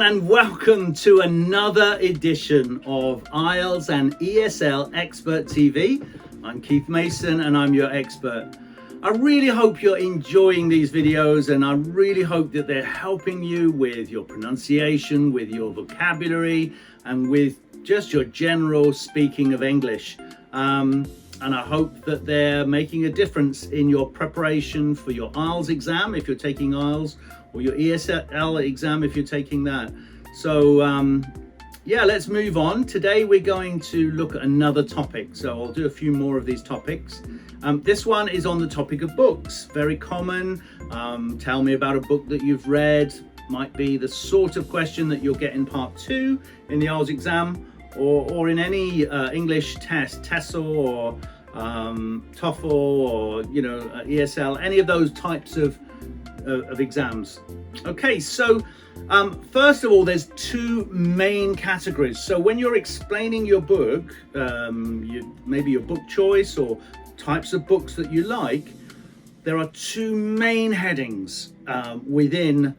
and welcome to another edition of IELTS and ESL Expert TV. I'm Keith Mason and I'm your expert. I really hope you're enjoying these videos, and I really hope that they're helping you with your pronunciation, with your vocabulary, and with just your general speaking of English. And I hope that they're making a difference in your preparation for your IELTS exam if you're taking IELTS, or your ESL exam if you're taking that. So yeah, let's move on. Today we're going to look at another topic. So I'll do a few more of these topics. This one is on the topic of books. Very common. Tell me about a book that you've read. Might be the sort of question that you'll get in part 2 in the IELTS exam, or in any English test, TESOL or TOEFL, or ESL, any of those types of exams. Okay, so first of all, there's two main categories. So when you're explaining your book, maybe your book choice or types of books that you like, there are two main headings within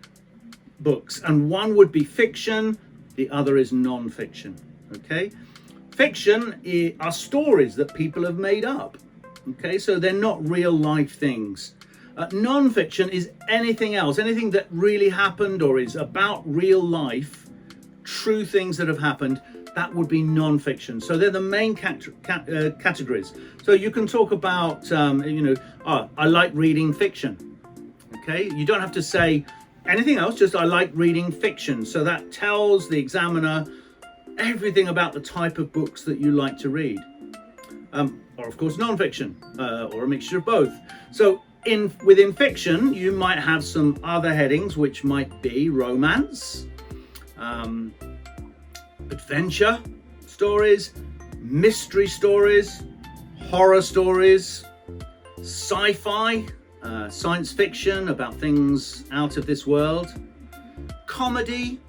books, and one would be fiction, the other is non-fiction. Okay, fiction are stories that people have made up. Okay, so they're not real life things. Non-fiction is anything else, anything that really happened or is about real life, true things that have happened. That would be non-fiction. So they're the main categories. So you can talk about, I like reading fiction. Okay, you don't have to say anything else, just I like reading fiction. So that tells the examiner everything about the type of books that you like to read. Or of course non-fiction, or a mixture of both. So within fiction, you might have some other headings, which might be romance, adventure stories, mystery stories, horror stories, sci-fi, science fiction about things out of this world, comedy,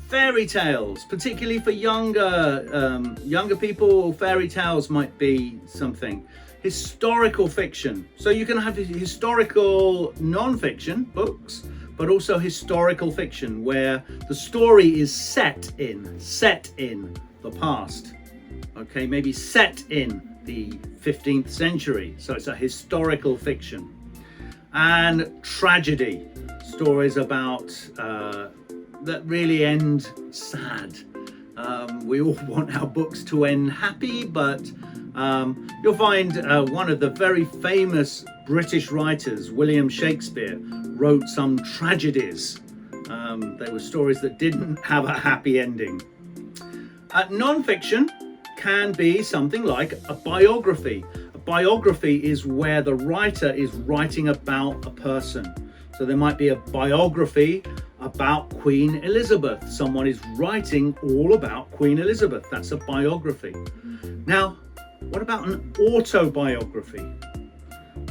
fairy tales, particularly for younger people. Fairy tales might be something. Historical fiction. So you can have historical non-fiction books, but also historical fiction where the story is set in the past. Okay, maybe set in the 15th century. So it's a historical fiction. And tragedy, stories about that really end sad. We all want our books to end happy, but you'll find one of the very famous British writers, William Shakespeare, wrote some tragedies. They were stories that didn't have a happy ending. Non-fiction can be something like a biography. A biography is where the writer is writing about a person. So there might be a biography about Queen Elizabeth. Someone is writing all about Queen Elizabeth. That's a biography. Now, what about an autobiography?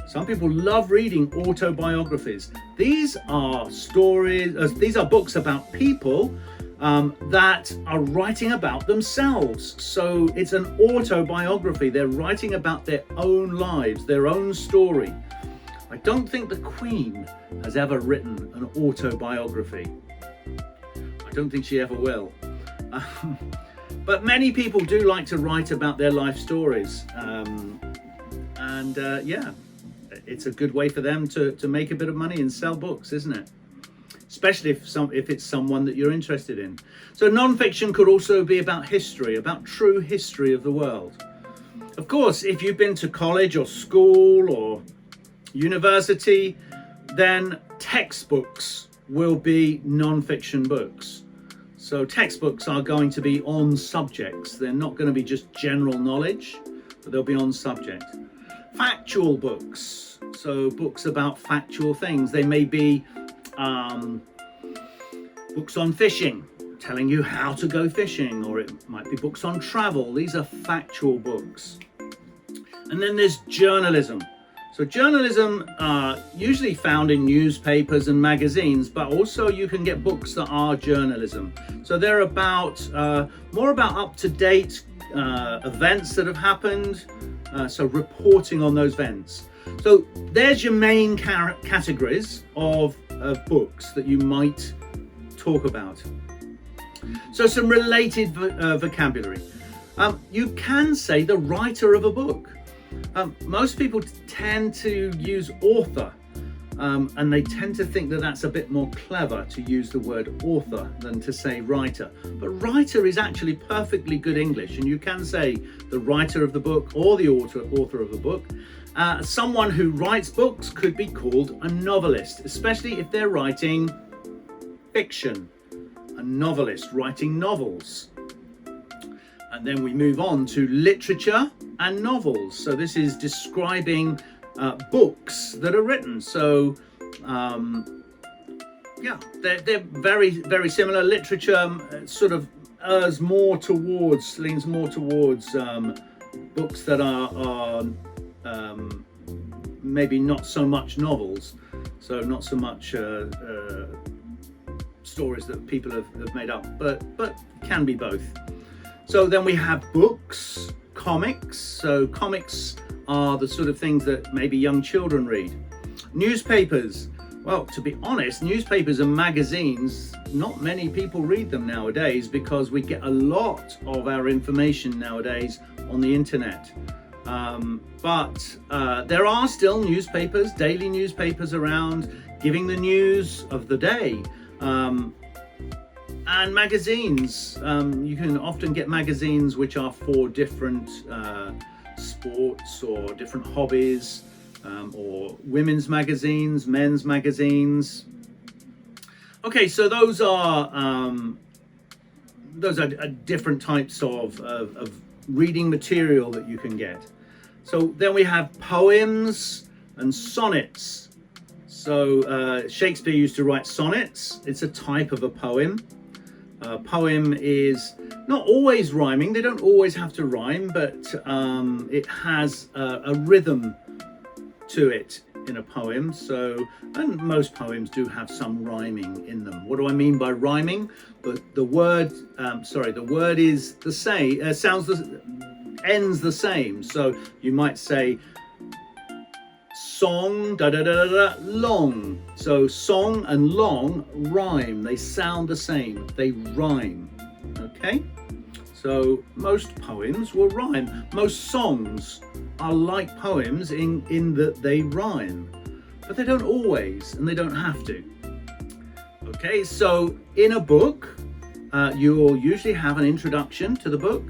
Some people love reading autobiographies. These are these are books about people that are writing about themselves. So it's an autobiography. They're writing about their own lives, their own story. I don't think the Queen has ever written an autobiography. I don't think she ever will. But many people do like to write about their life stories. Yeah, it's a good way for them to make a bit of money and sell books, isn't it? Especially if it's someone that you're interested in. So non-fiction could also be about history, about true history of the world. Of course, if you've been to college or school or university, then textbooks will be non-fiction books. So textbooks are going to be on subjects. They're not going to be just general knowledge, but they'll be on subject. Factual books, so books about factual things. They may be books on fishing, telling you how to go fishing, or it might be books on travel. These are factual books. And then there's journalism. So journalism usually found in newspapers and magazines, but also you can get books that are journalism. So they're about more about up-to-date events that have happened, so reporting on those events. So there's your main categories of books that you might talk about. So some related vocabulary. You can say the writer of a book. Most people tend to use author, and they tend to think that that's a bit more clever to use the word author than to say writer. But writer is actually perfectly good English, and you can say the writer of the book or the author of the book. Someone who writes books could be called a novelist, especially if they're writing fiction. A novelist writing novels. And then we move on to literature and novels. So this is describing books that are written. So yeah, they're very, very similar. Literature sort of leans more towards books that are maybe not so much novels, so not so much stories that people have made up, but can be both. So then we have books, comics. So comics are the sort of things that maybe young children read. Newspapers. Well, to be honest, newspapers and magazines, not many people read them nowadays because we get a lot of our information nowadays on the internet. But there are still newspapers, daily newspapers around, giving the news of the day. And magazines. You can often get magazines which are for different sports or different hobbies, or women's magazines, men's magazines. Okay, so those are different types of reading material that you can get. So then we have poems and sonnets. So Shakespeare used to write sonnets. It's a type of a poem. A poem is not always rhyming. They don't always have to rhyme, but it has a rhythm to it in a poem. So, and most poems do have some rhyming in them. What do I mean by rhyming? But the word is the same. Ends the same. So you might say song, da da da da da, long. So song and long rhyme. They sound the same. They rhyme. Okay? So most poems will rhyme. Most songs are like poems in that they rhyme. But they don't always, and they don't have to. Okay, so in a book, you'll usually have an introduction to the book.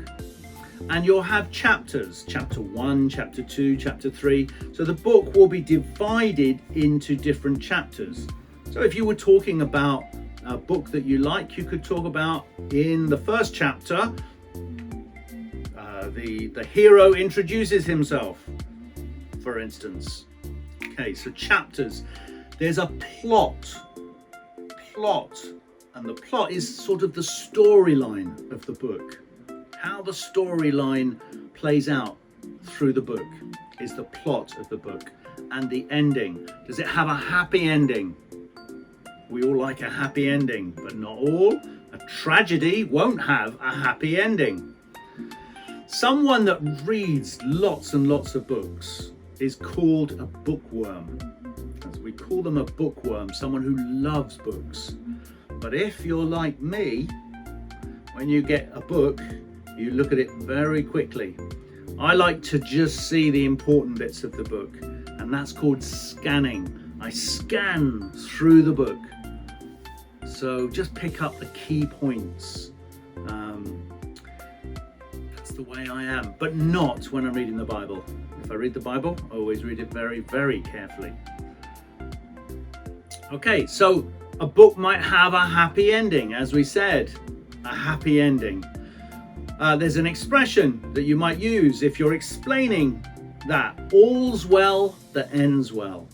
And you'll have chapters, chapter 1, chapter 2, chapter 3. So the book will be divided into different chapters. So if you were talking about a book that you like, you could talk about in the first chapter, the hero introduces himself, for instance. Okay, so chapters. There's a plot, and the plot is sort of the storyline of the book. How the storyline plays out through the book is the plot of the book. And the ending, does it have a happy ending? We all like a happy ending, but not all. A tragedy won't have a happy ending. Someone that reads lots and lots of books is called a bookworm. As we call them a bookworm, someone who loves books. But if you're like me, when you get a book, you look at it very quickly. I like to just see the important bits of the book, and that's called scanning. I scan through the book. So just pick up the key points. That's the way I am, but not when I'm reading the Bible. If I read the Bible, I always read it very, very carefully. Okay, so a book might have a happy ending, as we said, a happy ending. There's an expression that you might use if you're explaining that. All's well that ends well.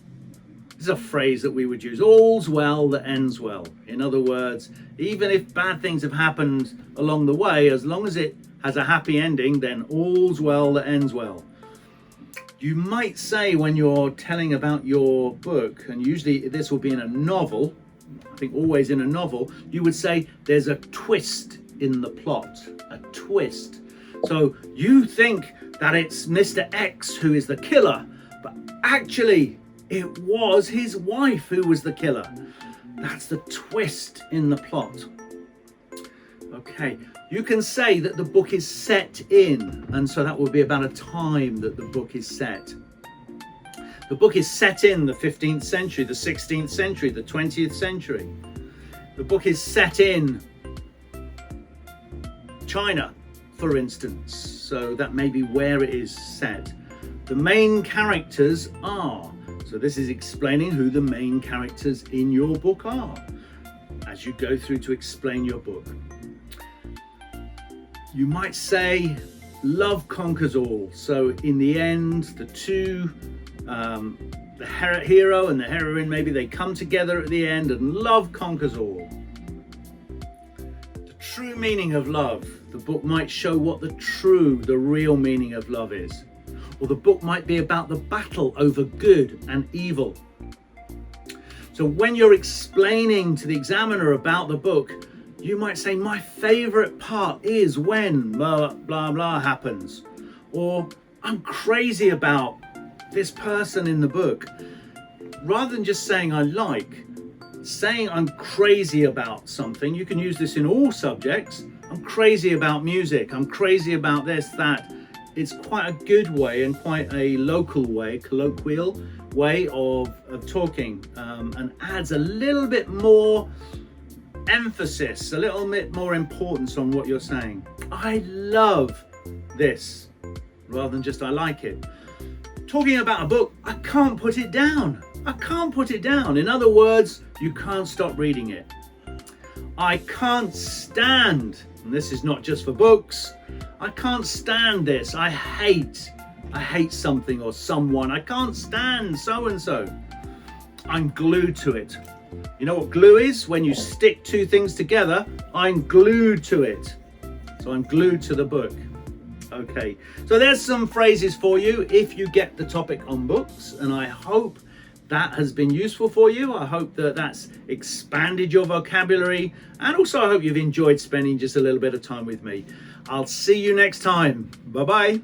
This is a phrase that we would use. All's well that ends well. In other words, even if bad things have happened along the way, as long as it has a happy ending, then all's well that ends well. You might say when you're telling about your book, and usually this will be in a novel, I think always in a novel, you would say there's a twist in the plot, a twist. So you think that it's Mr. X who is the killer, but actually it was his wife who was the killer. That's the twist in the plot. Okay, you can say that the book is set in, and so that would be about a time that the book is set. The book is set in the 15th century, the 16th century, the 20th century. The book is set in China, for instance, so that may be where it is set. The main characters are, so this is explaining who the main characters in your book are as you go through to explain your book. You might say love conquers all. So in the end, the two, the hero and the heroine, maybe they come together at the end and love conquers all. The true meaning of love. The book might show what the real meaning of love is. Or the book might be about the battle over good and evil. So when you're explaining to the examiner about the book, you might say, my favorite part is when blah, blah, blah happens. Or I'm crazy about this person in the book. Rather than just saying I like, saying I'm crazy about something, you can use this in all subjects. I'm crazy about music. I'm crazy about this, that. It's quite a good way and quite a local way, colloquial way of talking, and adds a little bit more emphasis, a little bit more importance on what you're saying. I love this, rather than just I like it. Talking about a book, I can't put it down. I can't put it down. In other words, you can't stop reading it. I can't stand, and this is not just for books, I can't stand this. I hate something or someone. I can't stand so and so. I'm glued to it. You know what glue is? When you stick two things together, I'm glued to it. So I'm glued to the book. Okay, so there's some phrases for you if you get the topic on books, and I hope that has been useful for you. I hope that that's expanded your vocabulary, and also I hope you've enjoyed spending just a little bit of time with me. I'll see you next time. Bye-bye.